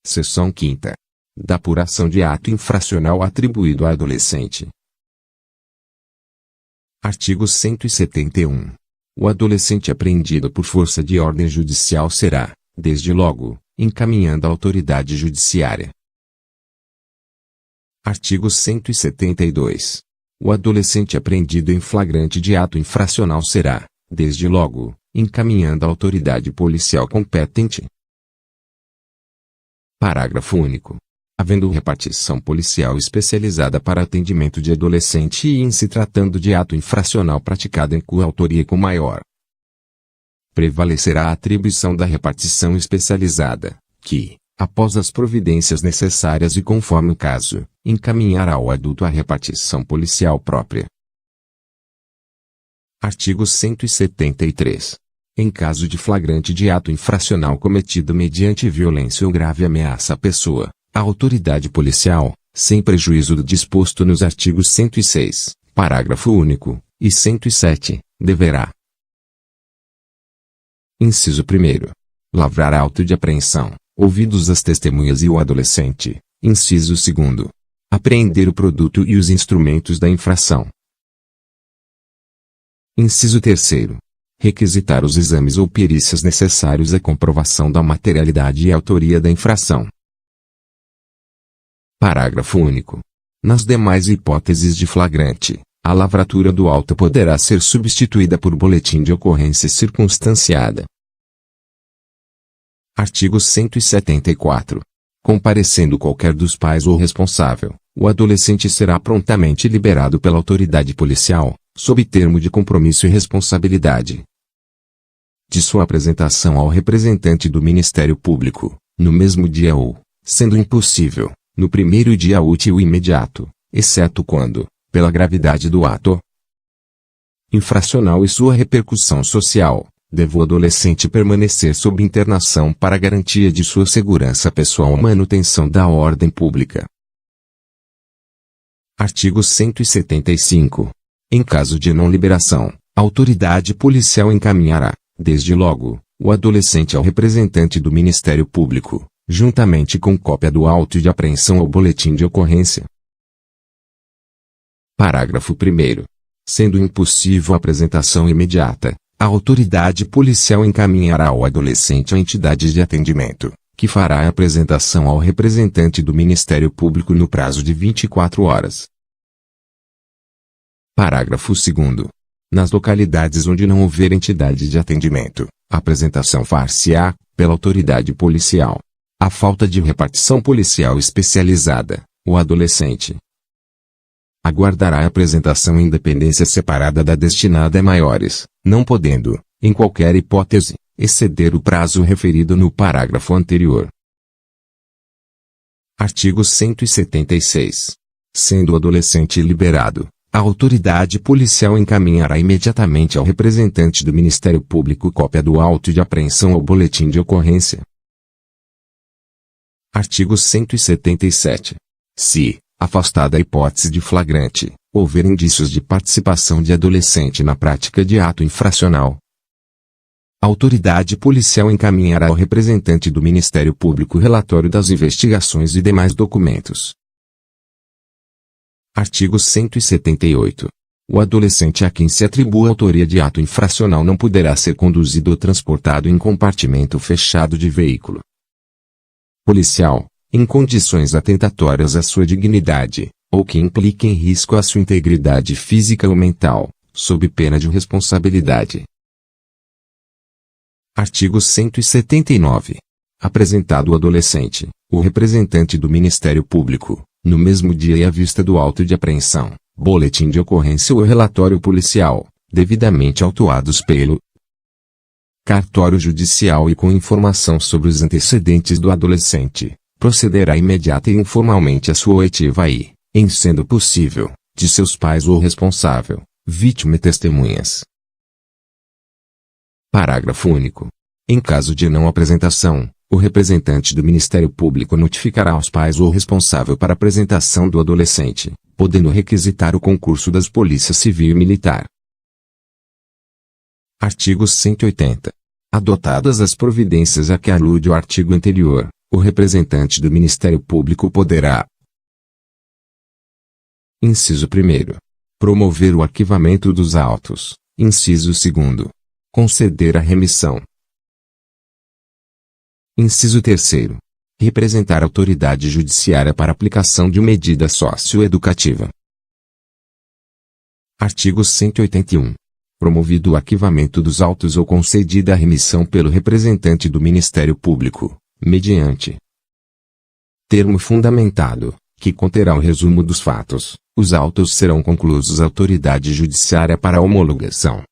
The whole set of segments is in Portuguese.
Seção 5ª. Da apuração de ato infracional atribuído a adolescente. Artigo 171. O adolescente apreendido por força de ordem judicial será, desde logo, encaminhado à autoridade judiciária. Artigo 172. O adolescente apreendido em flagrante de ato infracional será, desde logo, encaminhado à autoridade policial competente. Parágrafo único. Havendo repartição policial especializada para atendimento de adolescente e em se tratando de ato infracional praticado em coautoria com maior, prevalecerá a atribuição da repartição especializada, que, após as providências necessárias e conforme o caso, encaminhará o adulto à repartição policial própria. Artigo 173. Em caso de flagrante de ato infracional cometido mediante violência ou grave ameaça à pessoa, a autoridade policial, sem prejuízo do disposto nos artigos 106, parágrafo único, e 107, deverá: Inciso 1º. Lavrar auto de apreensão, ouvidos as testemunhas e o adolescente. Inciso 2º. Apreender o produto e os instrumentos da infração. Inciso 3º. Requisitar os exames ou perícias necessários à comprovação da materialidade e autoria da infração. Parágrafo único. Nas demais hipóteses de flagrante, a lavratura do auto poderá ser substituída por boletim de ocorrência circunstanciada. Artigo 174. Comparecendo qualquer dos pais ou responsável, o adolescente será prontamente liberado pela autoridade policial, sob termo de compromisso e responsabilidade de sua apresentação ao representante do Ministério Público, no mesmo dia ou, sendo impossível, no primeiro dia útil imediato, exceto quando, pela gravidade do ato infracional e sua repercussão social, deve o adolescente permanecer sob internação para garantia de sua segurança pessoal ou manutenção da ordem pública. Artigo 175. Em caso de não liberação, a autoridade policial encaminhará, desde logo, o adolescente ao representante do Ministério Público, juntamente com cópia do auto de apreensão ou boletim de ocorrência. Parágrafo 1º. Sendo impossível a apresentação imediata, a autoridade policial encaminhará o adolescente à entidade de atendimento, que fará a apresentação ao representante do Ministério Público no prazo de 24 horas. Parágrafo 2º. Nas localidades onde não houver entidade de atendimento, a apresentação far-se-á, pela autoridade policial. A falta de repartição policial especializada, o adolescente aguardará a apresentação em dependência separada da destinada a maiores, não podendo, em qualquer hipótese, exceder o prazo referido no parágrafo anterior. Artigo 176. Sendo o adolescente liberado, a autoridade policial encaminhará imediatamente ao representante do Ministério Público cópia do auto de apreensão ou boletim de ocorrência. Artigo 177. Se, afastada a hipótese de flagrante, houver indícios de participação de adolescente na prática de ato infracional, a autoridade policial encaminhará ao representante do Ministério Público relatório das investigações e demais documentos. Artigo 178. O adolescente a quem se atribua a autoria de ato infracional não poderá ser conduzido ou transportado em compartimento fechado de veículo policial, em condições atentatórias à sua dignidade, ou que impliquem risco à sua integridade física ou mental, sob pena de responsabilidade. Artigo 179. Apresentado o adolescente, o representante do Ministério Público, no mesmo dia e à vista do auto de apreensão, boletim de ocorrência ou relatório policial, devidamente autuados pelo cartório judicial e com informação sobre os antecedentes do adolescente, procederá imediata e informalmente à sua oitiva e, em sendo possível, de seus pais ou responsável, vítima e testemunhas. Parágrafo único. Em caso de não apresentação, o representante do Ministério Público notificará aos pais ou responsável para apresentação do adolescente, podendo requisitar o concurso das polícias civil e militar. Artigo 180. Adotadas as providências a que alude o artigo anterior, o representante do Ministério Público poderá: inciso 1º. Promover o arquivamento dos autos. Inciso 2º. Conceder a remissão. Inciso 3º. Representar a autoridade judiciária para aplicação de medida socioeducativa. Artigo 181. Promovido o arquivamento dos autos ou concedida a remissão pelo representante do Ministério Público, mediante termo fundamentado, que conterá o resumo dos fatos, os autos serão conclusos à autoridade judiciária para homologação.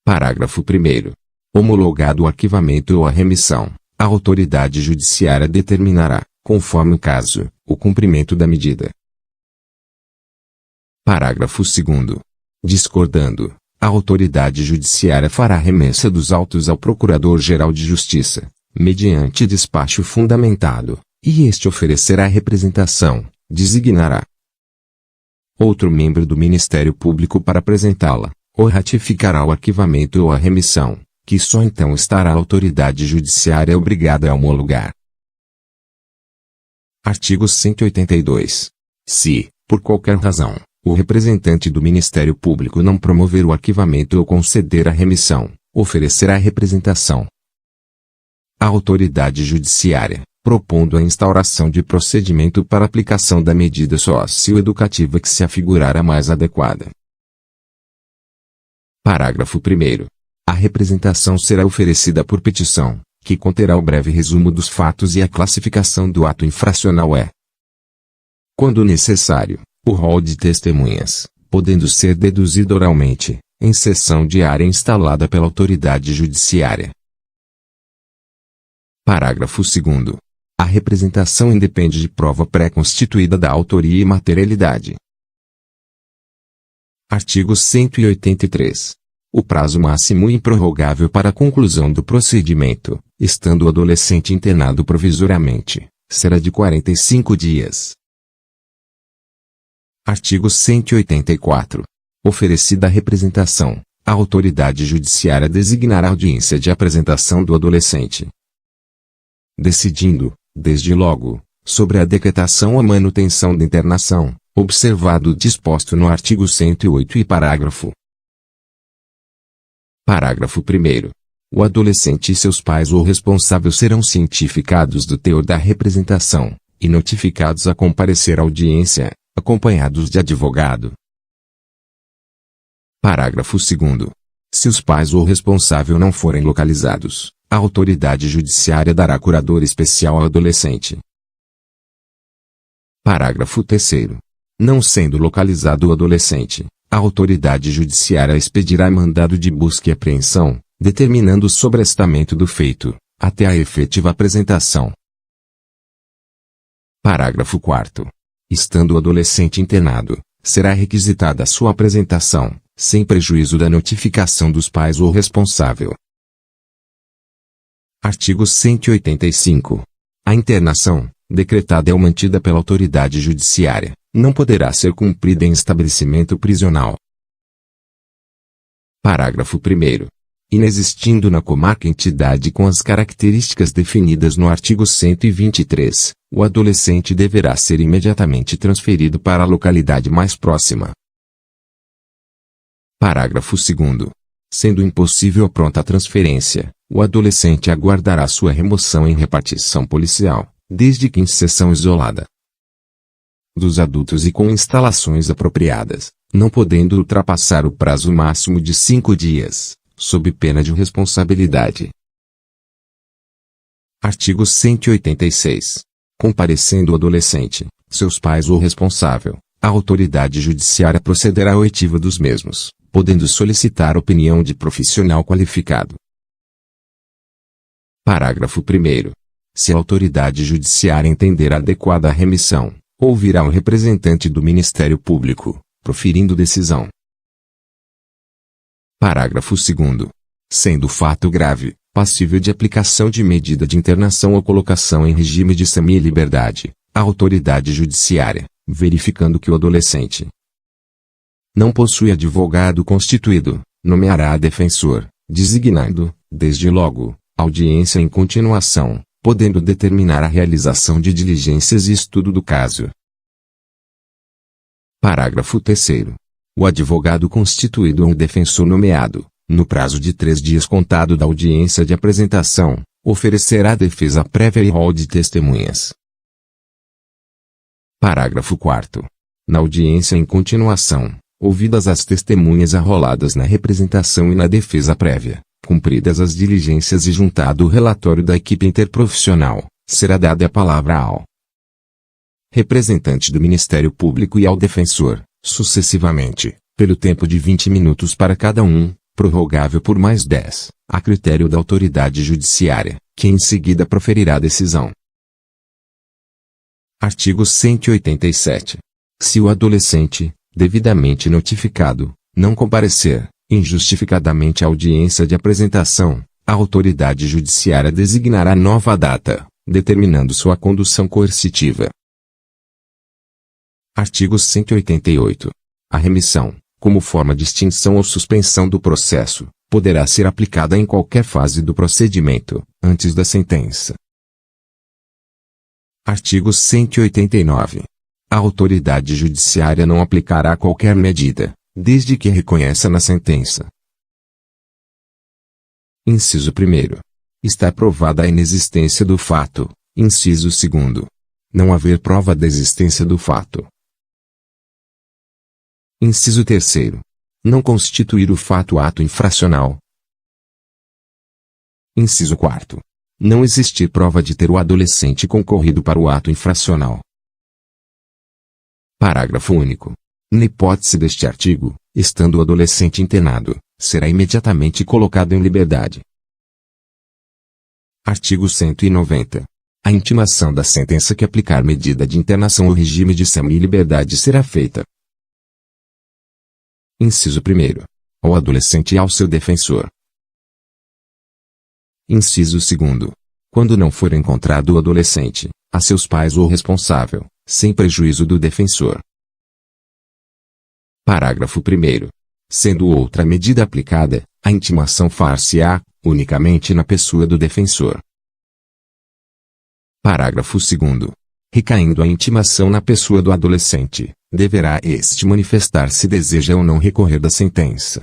Parágrafo 1º. Homologado o arquivamento ou a remissão, a autoridade judiciária determinará, conforme o caso, o cumprimento da medida. Parágrafo 2º. Discordando, a autoridade judiciária fará remessa dos autos ao Procurador-Geral de Justiça, mediante despacho fundamentado, e este oferecerá representação, designará outro membro do Ministério Público para apresentá-la, ou ratificará o arquivamento ou a remissão, que só então estará a autoridade judiciária obrigada a homologar. Artigo 182. Se, por qualquer razão, o representante do Ministério Público não promover o arquivamento ou conceder a remissão, oferecerá representação à autoridade judiciária, propondo a instauração de procedimento para aplicação da medida socioeducativa que se afigurar a mais adequada. Parágrafo 1º. A representação será oferecida por petição, que conterá o breve resumo dos fatos e a classificação do ato infracional quando necessário, o rol de testemunhas, podendo ser deduzido oralmente, em sessão diária instalada pela autoridade judiciária. Parágrafo 2º. A representação independe de prova pré-constituída da autoria e materialidade. Artigo 183. O prazo máximo improrrogável para a conclusão do procedimento, estando o adolescente internado provisoriamente, será de 45 dias. Artigo 184. Oferecida a representação, a autoridade judiciária designará audiência de apresentação do adolescente, decidindo, desde logo, sobre a decretação ou manutenção da internação, observado o disposto no artigo 108 e parágrafo. Parágrafo 1º. O adolescente e seus pais ou responsável serão cientificados do teor da representação, e notificados a comparecer à audiência, acompanhados de advogado. Parágrafo 2º. Se os pais ou responsável não forem localizados, a autoridade judiciária dará curador especial ao adolescente. Parágrafo 3º. Não sendo localizado o adolescente, a autoridade judiciária expedirá mandado de busca e apreensão, determinando o sobrestamento do feito, até a efetiva apresentação. Parágrafo 4º. Estando o adolescente internado, será requisitada a sua apresentação, sem prejuízo da notificação dos pais ou responsável. Artigo 185. A internação, decretada ou mantida pela autoridade judiciária, não poderá ser cumprida em estabelecimento prisional. Parágrafo 1º. Inexistindo na comarca entidade com as características definidas no artigo 123, o adolescente deverá ser imediatamente transferido para a localidade mais próxima. Parágrafo 2º. Sendo impossível a pronta transferência, o adolescente aguardará sua remoção em repartição policial, desde que em seção isolada dos adultos e com instalações apropriadas, não podendo ultrapassar o prazo máximo de 5 dias, sob pena de responsabilidade. Artigo 186. Comparecendo o adolescente, seus pais ou responsável, a autoridade judiciária procederá à oitiva dos mesmos, podendo solicitar opinião de profissional qualificado. Parágrafo 1º. Se a autoridade judiciária entender adequada a remissão, ouvirá o representante do Ministério Público, proferindo decisão. Parágrafo 2º. Sendo o fato grave, passível de aplicação de medida de internação ou colocação em regime de semi-liberdade, a autoridade judiciária, verificando que o adolescente não possui advogado constituído, nomeará defensor, designando, desde logo, audiência em continuação, podendo determinar a realização de diligências e estudo do caso. Parágrafo 3º. O advogado constituído ou defensor nomeado, no prazo de 3 dias contado da audiência de apresentação, oferecerá defesa prévia e rol de testemunhas. Parágrafo 4º. Na audiência em continuação, ouvidas as testemunhas arroladas na representação e na defesa prévia, cumpridas as diligências e juntado o relatório da equipe interprofissional, será dada a palavra ao representante do Ministério Público e ao defensor, sucessivamente, pelo tempo de 20 minutos para cada um, prorrogável por mais 10, a critério da autoridade judiciária, que em seguida proferirá a decisão. Artigo 187. Se o adolescente, devidamente notificado, não comparecer, injustificadamente à audiência de apresentação, a autoridade judiciária designará nova data, determinando sua condução coercitiva. Artigo 188. A remissão, como forma de extinção ou suspensão do processo, poderá ser aplicada em qualquer fase do procedimento, antes da sentença. Artigo 189. A autoridade judiciária não aplicará qualquer medida, desde que reconheça na sentença. Inciso 1º. Está provada a inexistência do fato. Inciso 2º. Não haver prova da existência do fato. Inciso 3º. Não constituir o fato ato infracional. Inciso 4º. Não existir prova de ter o adolescente concorrido para o ato infracional. Parágrafo único. Na hipótese deste artigo, estando o adolescente internado, será imediatamente colocado em liberdade. Artigo 190. A intimação da sentença que aplicar medida de internação ou regime de semi-liberdade será feita. Inciso 1º. Ao adolescente e ao seu defensor. Inciso 2º. Quando não for encontrado o adolescente, a seus pais ou responsável, sem prejuízo do defensor. Parágrafo 1º. Sendo outra medida aplicada, a intimação far-se-á, unicamente na pessoa do defensor. Parágrafo 2º. Recaindo a intimação na pessoa do adolescente, deverá este manifestar se deseja ou não recorrer da sentença.